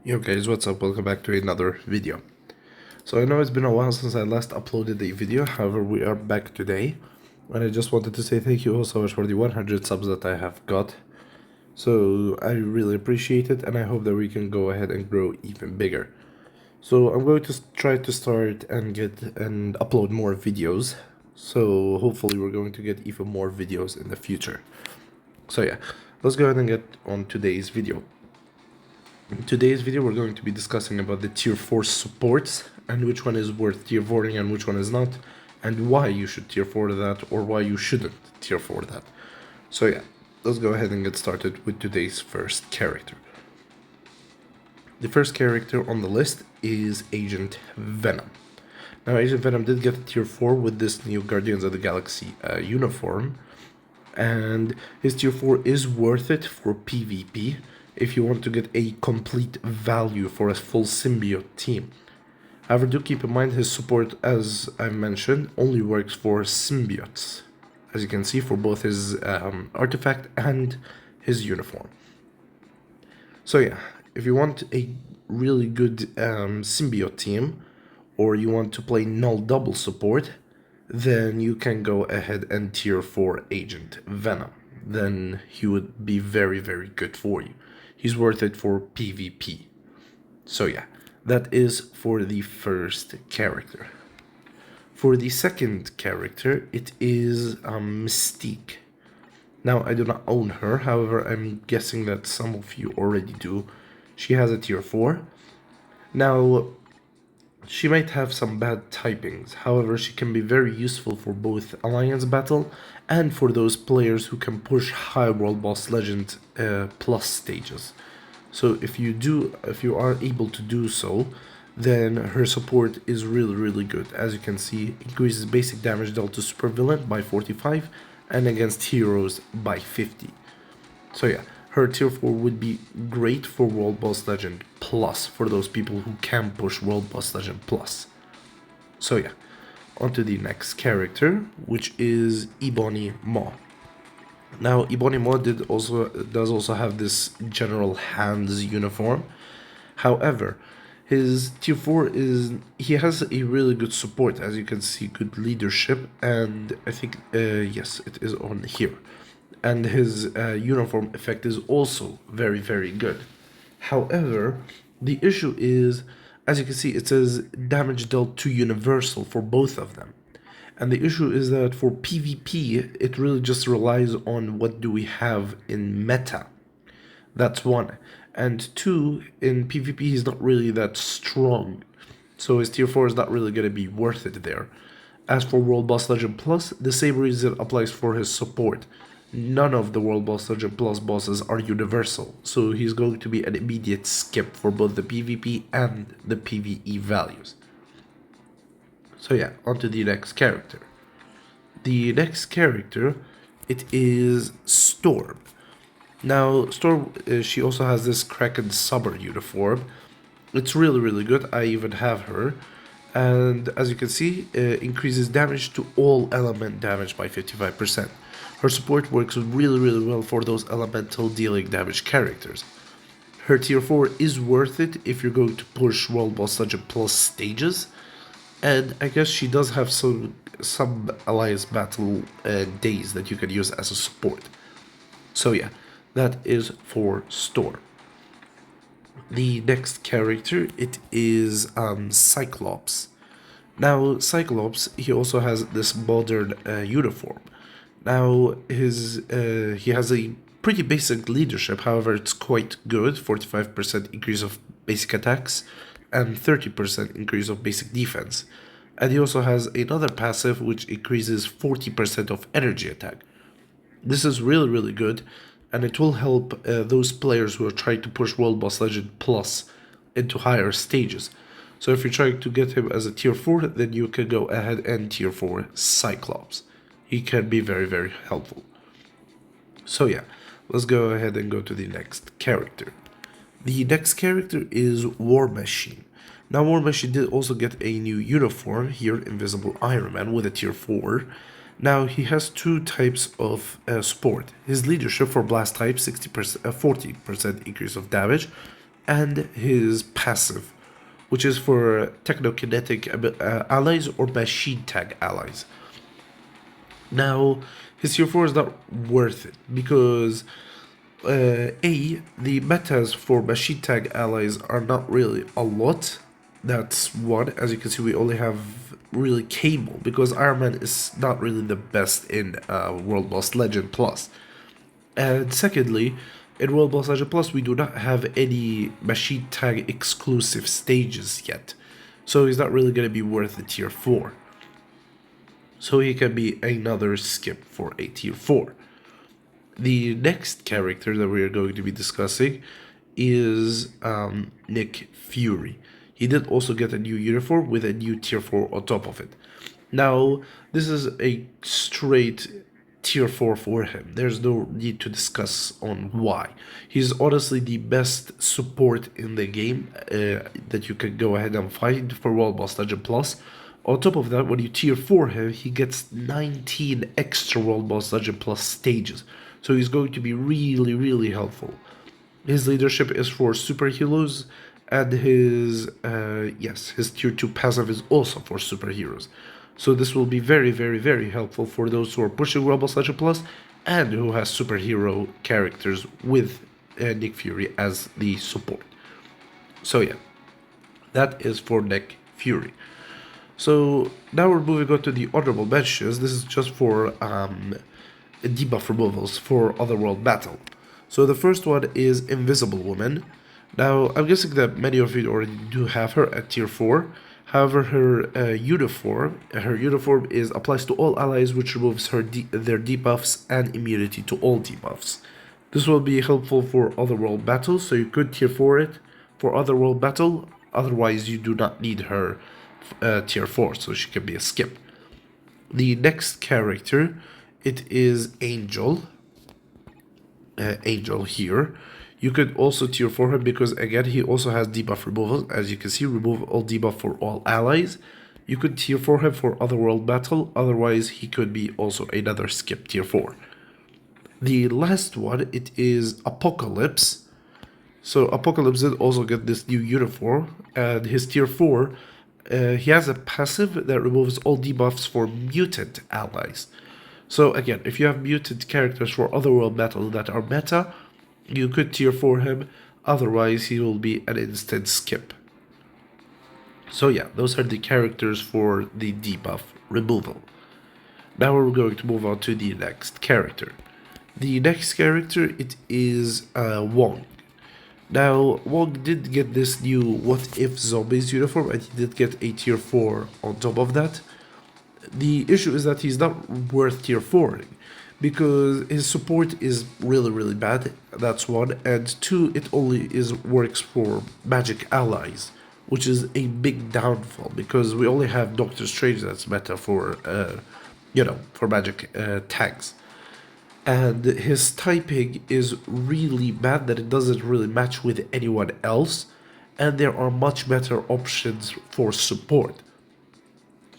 Yo guys, what's up? Welcome back to another video. So I know it's been a while since I last uploaded a video, however we are back today. And I just wanted to say thank you all so much for the 100 subs that I have got. So I really appreciate it, and I hope that we can go ahead and grow even bigger. So I'm going to try to start and upload more videos. So hopefully we're going to get even more videos in the future. So yeah, let's go ahead and get on today's video. In today's video we're going to be discussing about the tier 4 supports and which one is worth tier 4ing and which one is not, and why you should tier 4 that or why you shouldn't tier 4 that. So yeah, let's go ahead and get started with today's first character. The first character on the list is Agent Venom. Now Agent Venom did get a tier 4 with this new Guardians of the Galaxy uniform, and his tier 4 is worth it for PvP if you want to get a complete value for a full symbiote team. However, do keep in mind his support, as I mentioned, only works for symbiotes, as you can see, for both his artifact and his uniform. So yeah, if you want a really good symbiote team, or you want to play null double support, then you can go ahead and tier 4 Agent Venom. Then he would be very, very good for you. He's worth it for PvP. So yeah, that is for the first character. For the second character, it is Mystique. Now, I do not own her, however, I'm guessing that some of you already do. She has a tier 4. Now, she might have some bad typings, however, she can be very useful for both Alliance Battle and for those players who can push high World Boss Legend plus stages. So if you are able to do so, then her support is really good. As you can see, increases basic damage dealt to supervillain by 45 and against heroes by 50. So yeah, her tier 4 would be great for World Boss Legend Plus, for those people who can push World Boss Legend Plus. So yeah, on to the next character, which is Ebony Maw. Now, Ebony Maw does also have this General Hands uniform. However, his tier 4 he has a really good support, as you can see, good leadership, and I think, yes, it is on here. And his uniform effect is also very good. However, the issue is, as you can see, it says damage dealt to universal for both of them. And the issue is that for PvP, it really just relies on what do we have in meta. That's one. And two, in PvP, he's not really that strong. So his tier 4 is not really going to be worth it there. As for World Boss Legend Plus, the same reason applies for his support. None of the World Boss Legend Plus bosses are universal, so he's going to be an immediate skip for both the PvP and the PvE values. So yeah, on to the next character. The next character, it is Storm. Now, Storm, she also has this Kraken Summer uniform. It's really good. I even have her. And as you can see, increases damage to all element damage by 55%. Her support works really well for those elemental dealing damage characters. Her tier 4 is worth it if you're going to push World Boss Legend Plus stages. And I guess she does have some Alliance Battle days that you can use as a support. So yeah, that is for Storm. The next character, it is Cyclops. Now, Cyclops, he also has this modern uniform. Now, he has a pretty basic leadership, however, it's quite good. 45% increase of basic attacks and 30% increase of basic defense. And he also has another passive which increases 40% of energy attack. This is really good, and it will help those players who are trying to push World Boss Legend Plus into higher stages. So if you're trying to get him as a tier 4, then you can go ahead and tier 4 Cyclops. He can be very helpful. So yeah, let's go ahead and go to the next character. The next character is War Machine. Now, War Machine did also get a new uniform here, Invisible Iron Man, with a tier 4. Now, he has two types of support. His leadership for blast type, 40% increase of damage, and his passive, which is for technokinetic allies or machine tag allies. Now, his tier 4 is not worth it because the metas for machine tag allies are not really a lot. That's one. As you can see, we only have really Cable because Iron Man is not really the best in World Boss Legend Plus. And secondly, in World Boss Legend Plus, we do not have any machine tag exclusive stages yet. So he's not really going to be worth a tier 4. So he can be another skip for a tier 4. The next character that we are going to be discussing is Nick Fury. He did also get a new uniform with a new tier 4 on top of it. Now, this is a straight tier 4 for him. There's no need to discuss on why. He's honestly the best support in the game that you can go ahead and find for World Boss Legend Plus. On top of that, when you tier 4 him, he gets 19 extra World Boss Legend Plus stages. So he's going to be really, really helpful. His leadership is for superheroes, and his tier 2 passive is also for superheroes. So this will be very, very, very helpful for those who are pushing World Boss Legend Plus and who has superhero characters with Nick Fury as the support. So yeah, that is for Nick Fury. So now we're moving on to the honorable mentions. This is just for debuff removals for Otherworld Battle. So the first one is Invisible Woman. Now I'm guessing that many of you already do have her at tier 4. However, her uniform applies to all allies, which removes their debuffs and immunity to all debuffs. This will be helpful for Otherworld Battle, so you could tier 4 it for Otherworld Battle. Otherwise, you do not need her tier 4, so she can be a skip. The next character, it is Angel. Angel here. You could also tier 4 him because again he also has debuff removal. As you can see, remove all debuff for all allies. You could tier 4 him for Otherworld Battle, otherwise he could be also another skip tier 4. The last one, it is Apocalypse. So Apocalypse did also get this new uniform, and his tier 4, he has a passive that removes all debuffs for mutant allies. So again, if you have mutant characters for Otherworld Battle that are meta, you could tier 4 him, otherwise he will be an instant skip. So yeah, those are the characters for the debuff removal. Now we're going to move on to the next character. The next character, it is Wong. Now, Wong did get this new What If Zombies uniform, and he did get a tier 4 on top of that. The issue is that he's not worth tier 4ing, because his support is really, really bad, that's one, and two, it only works for magic allies, which is a big downfall, because we only have Doctor Strange that's meta for, for magic tags. And his typing is really bad that it doesn't really match with anyone else, and there are much better options for support.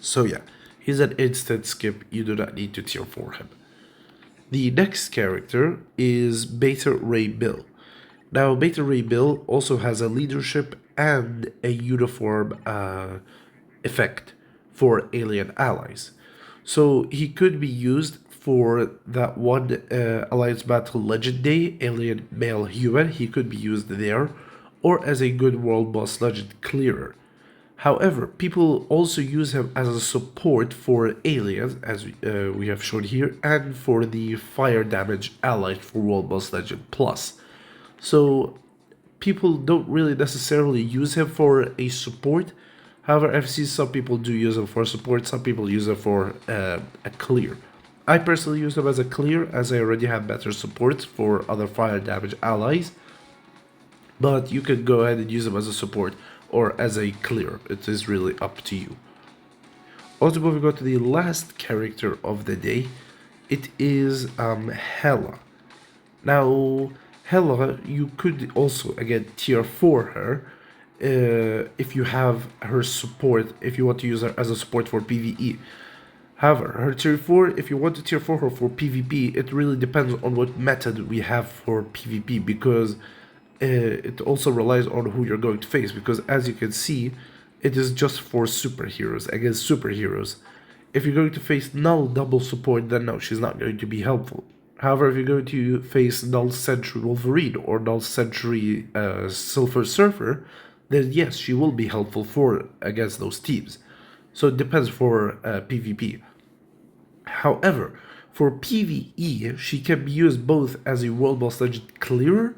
So yeah, he's an instant skip, you do not need to tier 4 him. The next character is Beta Ray Bill. Now, Beta Ray Bill also has a leadership and a uniform effect for alien allies. So he could be used for that one Alliance Battle Legend Day, Alien Male Human. He could be used there, or as a good World Boss Legend clearer. However, people also use him as a support for aliens, as we have shown here, and for the fire damage allied for World Boss Legend Plus. So people don't really necessarily use him for a support. However, I've seen some people do use him for support, some people use him for a clear. I personally use him as a clear, as I already have better support for other fire damage allies. But you can go ahead and use him as a support or as a clear. It is really up to you. Also, moving on to the last character of the day, it is Hela. Now, Hela, you could also again tier 4 her if you have her support, if you want to use her as a support for PvE. However, her tier 4, if you want to tier 4 her for PvP, it really depends on what method we have for PvP, because it also relies on who you're going to face, because as you can see, it is just for superheroes against superheroes. If you're going to face null double support, then no, she's not going to be helpful. However, if you're going to face null Sentry Wolverine or null Sentry Silver Surfer, then yes, she will be helpful for against those teams. So it depends for PvP. However, for PvE, she can be used both as a World Boss Legend clearer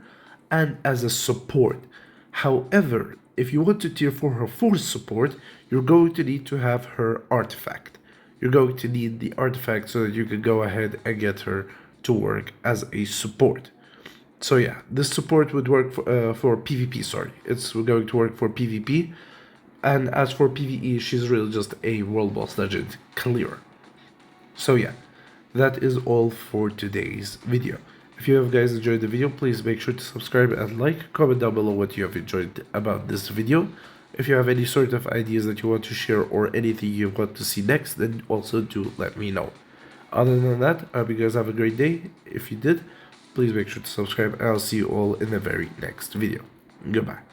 and as a support. However, if you want to tier 4 her force support, you're going to need to have her artifact. You're going to need the artifact so that you can go ahead and get her to work as a support. So yeah, this support would work for PvP, sorry. It's going to work for PvP. And as for PvE, she's really just a World Boss Legend clearer. So yeah, that is all for today's video. If you have guys enjoyed the video, please make sure to subscribe and like. Comment down below what you have enjoyed about this video. If you have any sort of ideas that you want to share or anything you want to see next, then also do let me know. Other than that, I hope you guys have a great day. If you did, please make sure to subscribe and I'll see you all in the very next video. Goodbye.